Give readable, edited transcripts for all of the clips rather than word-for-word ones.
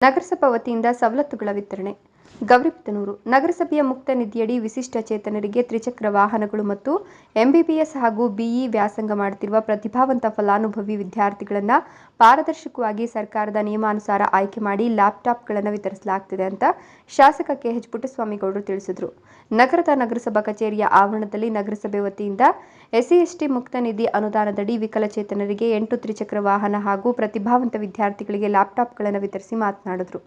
ನಗರಸಭಾ ವತಿಯಿಂದ ಸವಲತ್ತುಗಳ ವಿತರಣೆ. ಗೌರಿಬಿದನೂರು ನಗರಸಭೆಯ ಮುಕ್ತ ನಿಧಿಯಡಿ ವಿಶಿಷ್ಟ ಚೇತನರಿಗೆ ತ್ರಿಚಕ್ರ ವಾಹನಗಳು ಮತ್ತು ಎಂಬಿಬಿಎಸ್ ಹಾಗೂ ಬಿಇ ವ್ಯಾಸಂಗ ಮಾಡುತ್ತಿರುವ ಪ್ರತಿಭಾವಂತ ಫಲಾನುಭವಿ ವಿದ್ಯಾರ್ಥಿಗಳನ್ನು ಪಾರದರ್ಶಕವಾಗಿ ಸರ್ಕಾರದ ನಿಯಮಾನುಸಾರ ಆಯ್ಕೆ ಮಾಡಿ ಲ್ಯಾಪ್ಟಾಪ್ಗಳನ್ನು ವಿತರಿಸಲಾಗುತ್ತಿದೆ ಅಂತ ಶಾಸಕ ಕೆಎಚ್ ಪುಟ್ಟಸ್ವಾಮಿಗೌಡರು ತಿಳಿಸಿದರು. ನಗರದ ನಗರಸಭಾ ಕಚೇರಿಯ ಆವರಣದಲ್ಲಿ ನಗರಸಭೆ ವತಿಯಿಂದ ಎಸ್ಸಿ/ಎಸ್ಟಿ ಮುಕ್ತ ನಿಧಿ ಅನುದಾನದಡಿ ವಿಕಲಚೇತನರಿಗೆ 8 ತ್ರಿಚಕ್ರ ವಾಹನ ಹಾಗೂ ಪ್ರತಿಭಾವಂತ ವಿದ್ಯಾರ್ಥಿಗಳಿಗೆ ಲ್ಯಾಪ್ಟಾಪ್ಗಳನ್ನು ವಿತರಿಸಿ ಮಾತನಾಡಿದರು.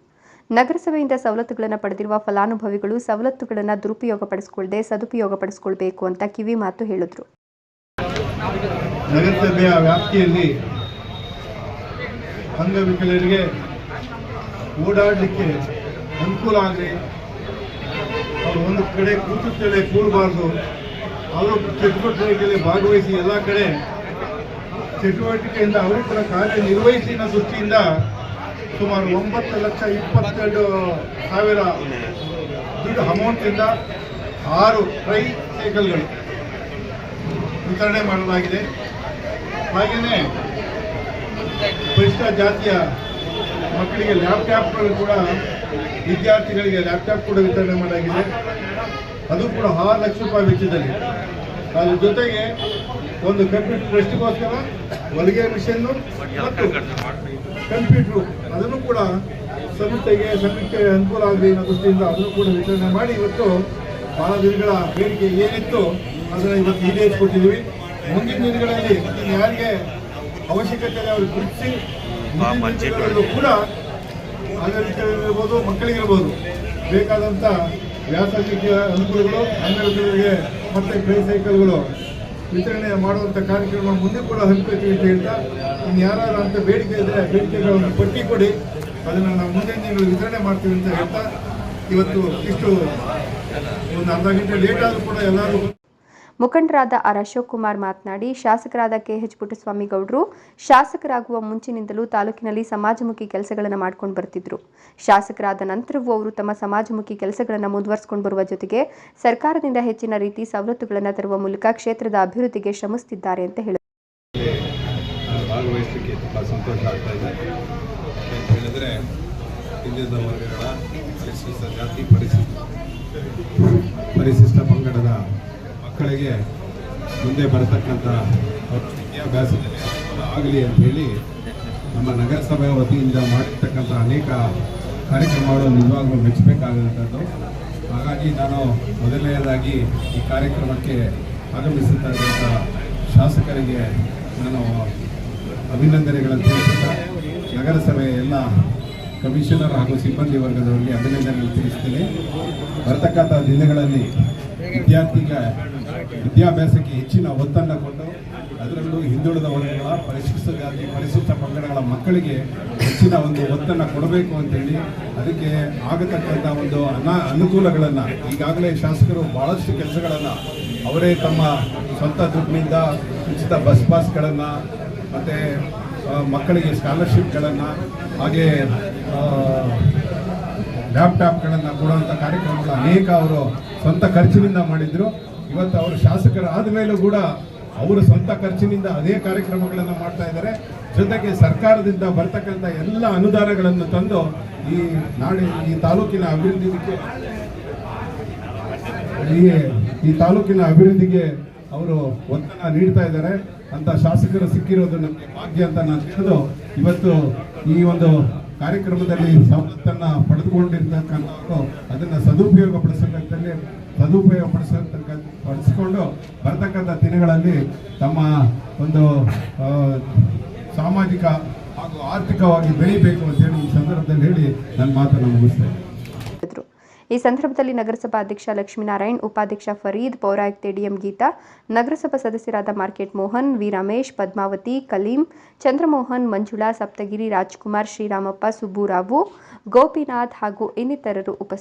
ನಗರಸಭೆಯಿಂದ ಸವಲತ್ತುಗಳನ್ನು ಪಡೆದಿರುವ ಫಲಾನುಭವಿಗಳು ಸವಲತ್ತುಗಳನ್ನು ದುರುಪಯೋಗಪಡಿಸಿಕೊಳ್ಳದೆ ಸದುಪಯೋಗಪಡಿಸಿಕೊಳ್ಳಬೇಕು ಅಂತ ಕಿವಿ ಮಾತು ಹೇಳಿದರು. ನಗರಸಭೆಯ ವ್ಯಾಪ್ತಿಯಲ್ಲಿ ಅಂಗವಿಕಲರಿಗೆ ಓಡಾಡಲಿಕ್ಕೆ ಅನುಕೂಲ ಆಗಲಿ, ಅವರು ಒಂದು ಕಡೆ ಕೂರಬಾರ್ದು, ಅವರು ಚಟುವಟಿಕೆಯಲ್ಲಿ ಭಾಗವಹಿಸಿ ಎಲ್ಲ ಕಡೆ ಚಟುವಟಿಕೆಯಿಂದ ಅವರು ಕೂಡ ಕಾರ್ಯನಿರ್ವಹಿಸಿ ಅನ್ನೋ ದೃಷ್ಟಿಯಿಂದ ಸುಮಾರು 9,22,000 ದುಡ್ಡು ಅಮೌಂಟಿಂದ 6 ಟ್ರೈ ಸೈಕಲ್ಗಳು ವಿತರಣೆ ಮಾಡಲಾಗಿದೆ. ಹಾಗೆಯೇ ಪರಿಶಿಷ್ಟ ಜಾತಿಯ ಮಕ್ಕಳಿಗೆ ಲ್ಯಾಪ್ಟಾಪ್ಗಳು ಕೂಡ ವಿದ್ಯಾರ್ಥಿಗಳಿಗೆ ಲ್ಯಾಪ್ಟಾಪ್ ಕೂಡ ವಿತರಣೆ ಮಾಡಲಾಗಿದೆ. ಅದು ಕೂಡ 6 ಲಕ್ಷ ರೂಪಾಯಿ ವೆಚ್ಚದಲ್ಲಿ. ಅದ್ರ ಜೊತೆಗೆ ಒಂದು ಕಂಪ್ಯೂಟರ್ ಟೆಸ್ಟ್ಗೋಸ್ಕರ ಹೊಲಿಗೆ ಮಿಷನ್ನು ಮತ್ತು ಕಂಪ್ಯೂಟ್ರು ಅದನ್ನು ಕೂಡ ಸಂಸ್ಥೆಗೆ ಅನುಕೂಲ ಆಗಲಿ ಅನ್ನೋ ದೃಷ್ಟಿಯಿಂದ ಅದನ್ನು ಕೂಡ ವಿತರಣೆ ಮಾಡಿ ಇವತ್ತು ಬಹಳ ದಿನಗಳ ಬೇಡಿಕೆ ಏನಿತ್ತು ಅದನ್ನು ಇವತ್ತು ಈಡೇರಿಸಿಕೊಟ್ಟಿದ್ದೀವಿ. ಮುಂದಿನ ದಿನಗಳಲ್ಲಿ ಯಾರಿಗೆ ಅವಶ್ಯಕತೆ ಇದೆ ಅವ್ರಿಗೆ ಗುರುತಿಸಿ ಕೂಡ ಅಂಗವಿಕಲರಿರ್ಬೋದು, ಮಕ್ಕಳಿಗಿರ್ಬೋದು ಬೇಕಾದಂಥ ವ್ಯಾಸಂಗಿಕ ಅನುಕೂಲಗಳು ಅಂಗವಿಕಲರಿಗೆ ಮತ್ತು ಟ್ರೈಸೈಕಲ್ಗಳು ವಿತರಣೆ ಮಾಡುವಂಥ ಕಾರ್ಯಕ್ರಮ ಮುಂದೆ ಕೂಡ ಹಮ್ಮಿಕೊಳ್ತೀವಿ ಅಂತ ಹೇಳ್ತಾ, ಇನ್ನು ಯಾರು ಅಂತ ಬೇಡಿಕೆ ಇದ್ದರೆ ಬೇಡಿಕೆಗಳನ್ನು ಪಟ್ಟಿ ಕೊಡಿ, ಅದನ್ನು ನಾವು ಮುಂದಿನ ದಿನಗಳು ವಿತರಣೆ ಮಾಡ್ತೀವಿ ಅಂತ ಹೇಳ್ತಾ ಇವತ್ತು ಇಷ್ಟು ಒಂದು ಅರ್ಧ ಗಂಟೆ ಲೇಟ್ ಆದರೂ ಕೂಡ ಎಲ್ಲರೂ. ಮುಖಂಡರಾದ ಆರ್ ಅಶೋಕ್ ಕುಮಾರ್ ಮಾತನಾಡಿ, ಶಾಸಕರಾದ ಕೆಎಚ್ ಪುಟ್ಟಸ್ವಾಮಿಗೌಡರು ಶಾಸಕರಾಗುವ ಮುಂಚಿನಿಂದಲೂ ತಾಲೂಕಿನಲ್ಲಿ ಸಮಾಜಮುಖಿ ಕೆಲಸಗಳನ್ನು ಮಾಡ್ಕೊಂಡು ಬರ್ತಿದ್ರು. ಶಾಸಕರಾದ ನಂತರವೂ ಅವರು ತಮ್ಮ ಸಮಾಜಮುಖಿ ಕೆಲಸಗಳನ್ನು ಮುಂದುವರಿಸಿಕೊಂಡು ಬರುವ ಜೊತೆಗೆ ಸರ್ಕಾರದಿಂದ ಹೆಚ್ಚಿನ ರೀತಿ ಸವಲತ್ತುಗಳನ್ನು ತರುವ ಮೂಲಕ ಕ್ಷೇತ್ರದ ಅಭಿವೃದ್ಧಿಗೆ ಶ್ರಮಿಸುತ್ತಿದ್ದಾರೆ ಅಂತ ಹೇಳಿದರು. ಭಾಗವಹಿಸಲಿಕ್ಕೆ ತುಂಬ ಸಂತೋಷ ಆಗ್ತಾ ಇದೆ. ಹೇಳಿದರೆ ಹಿಂದುಳಿದ ವರ್ಗಗಳ ಪರಿಶಿಷ್ಟ ಜಾತಿ ಪರಿಶಿಷ್ಟ ಪಂಗಡದ ಮಕ್ಕಳಿಗೆ ಮುಂದೆ ಬರತಕ್ಕಂಥ ವಿದ್ಯಾಭ್ಯಾಸದಲ್ಲಿ ಆಗಲಿ ಅಂತ ಹೇಳಿ ನಮ್ಮ ನಗರಸಭೆಯ ವತಿಯಿಂದ ಮಾಡಿರ್ತಕ್ಕಂಥ ಅನೇಕ ಕಾರ್ಯಕ್ರಮಗಳು ನಿಜವಾಗ್ಲೂ ಮೆಚ್ಚಬೇಕಾದಂಥದ್ದು. ಹಾಗಾಗಿ ನಾನು ಮೊದಲನೆಯದಾಗಿ ಈ ಕಾರ್ಯಕ್ರಮಕ್ಕೆ ಆಗಮಿಸಿರ್ತಕ್ಕಂಥ ಶಾಸಕರಿಗೆ ನಾನು ಅಭಿನಂದನೆಗಳನ್ನು ತಿಳಿಸುತ್ತಾ ನಗರಸಭೆಯ ಎಲ್ಲ ಕಮಿಷನರ್ ಹಾಗೂ ಸಿಬ್ಬಂದಿ ವರ್ಗದವರಿಗೆ ಅಭಿನಂದನೆಗಳನ್ನು ತಿಳಿಸ್ತೀನಿ. ಬರ್ತಕ್ಕಂಥ ದಿನಗಳಲ್ಲಿ ವಿದ್ಯಾಭ್ಯಾಸಕ್ಕೆ ಹೆಚ್ಚಿನ ಒತ್ತನ್ನು ಕೊಟ್ಟು ಅದರಲ್ಲೂ ಹಿಂದುಳಿದ ವರ್ಗಗಳ ಪರಿಶಿಷ್ಟ ಜಾತಿ ಪರಿಶಿಷ್ಟ ಪಂಗಡಗಳ ಮಕ್ಕಳಿಗೆ ಹೆಚ್ಚಿನ ಒಂದು ಒತ್ತನ್ನು ಕೊಡಬೇಕು ಅಂತೇಳಿ ಅದಕ್ಕೆ ಆಗತಕ್ಕಂಥ ಒಂದು ಅನುಕೂಲಗಳನ್ನು ಈಗಾಗಲೇ ಶಾಸಕರು ಭಾಳಷ್ಟು ಕೆಲಸಗಳನ್ನು ಅವರೇ ತಮ್ಮ ಸ್ವಂತ ದುಡ್ಡಿನಿಂದ ಉಚಿತ ಬಸ್ ಪಾಸ್ಗಳನ್ನು ಮತ್ತು ಮಕ್ಕಳಿಗೆ ಸ್ಕಾಲರ್ಶಿಪ್ಗಳನ್ನು ಹಾಗೆ ಲ್ಯಾಪ್ಟಾಪ್ಗಳನ್ನು ಕೊಡುವಂಥ ಕಾರ್ಯಕ್ರಮಗಳು ಅನೇಕ ಅವರು ಸ್ವಂತ ಖರ್ಚಿನಿಂದ ಮಾಡಿದ್ರು. ಇವತ್ತು ಅವರು ಶಾಸಕರಾದ ಮೇಲೂ ಕೂಡ ಅವರು ಸ್ವಂತ ಖರ್ಚಿನಿಂದ ಅದೇ ಕಾರ್ಯಕ್ರಮಗಳನ್ನು ಮಾಡ್ತಾ ಇದ್ದಾರೆ. ಜೊತೆಗೆ ಸರ್ಕಾರದಿಂದ ಬರ್ತಕ್ಕಂಥ ಎಲ್ಲ ಅನುದಾನಗಳನ್ನು ತಂದು ಈ ತಾಲೂಕಿನ ಅಭಿವೃದ್ಧಿಗೆ ಅವರು ಒತ್ತನ್ನು ನೀಡ್ತಾ ಇದ್ದಾರೆ ಅಂತ ಶಾಸಕರು ಸಿಕ್ಕಿರೋದು ನಮಗೆ ಭಾಗ್ಯ ಅಂತ ನಾನು ತಿಳಿದು ಇವತ್ತು ಈ ಒಂದು ಕಾರ್ಯಕ್ರಮದಲ್ಲಿ ಸವಲತ್ತನ್ನು ಪಡೆದುಕೊಂಡಿರ್ತಕ್ಕಂಥವರು ಅದನ್ನು ಪಡಿಸಿಕೊಂಡು ಬರ್ತಕ್ಕಂಥ ದಿನಗಳಲ್ಲಿ ತಮ್ಮ ಒಂದು ಸಾಮಾಜಿಕ ಹಾಗೂ ಆರ್ಥಿಕವಾಗಿ ಬೆಳೀಬೇಕು ಅಂತೇಳಿ ಈ ಸಂದರ್ಭದಲ್ಲಿ ಹೇಳಿ ನನ್ನ ಮಾತನ್ನು ಮುಗಿಸ್ತೇನೆ. ಈ ಸಂದರ್ಭದಲ್ಲಿ ನಗರಸಭಾ ಅಧ್ಯಕ್ಷ ಲಕ್ಷ್ಮೀನಾರಾಯಣ್, ಉಪಾಧ್ಯಕ್ಷ ಫರೀದ್, ಪೌರಾಯುಕ್ತೆ ಡಿಎಂ ಗೀತಾ, ನಗರಸಭಾ ಸದಸ್ಯರಾದ ಮಾರ್ಕೆಟ್ ಮೋಹನ್, ವಿ ರಮೇಶ್, ಪದ್ಮಾವತಿ, ಕಲೀಂ, ಚಂದ್ರಮೋಹನ್, ಮಂಜುಳಾ, ಸಪ್ತಗಿರಿ, ರಾಜ್ಕುಮಾರ್, ಶ್ರೀರಾಮಪ್ಪ, ಸುಬ್ಬುರಾವು, ಗೋಪಿನಾಥ್ ಹಾಗೂ ಇನ್ನಿತರರು ಉಪಸ್ಥಿತರಿದ್ದರು.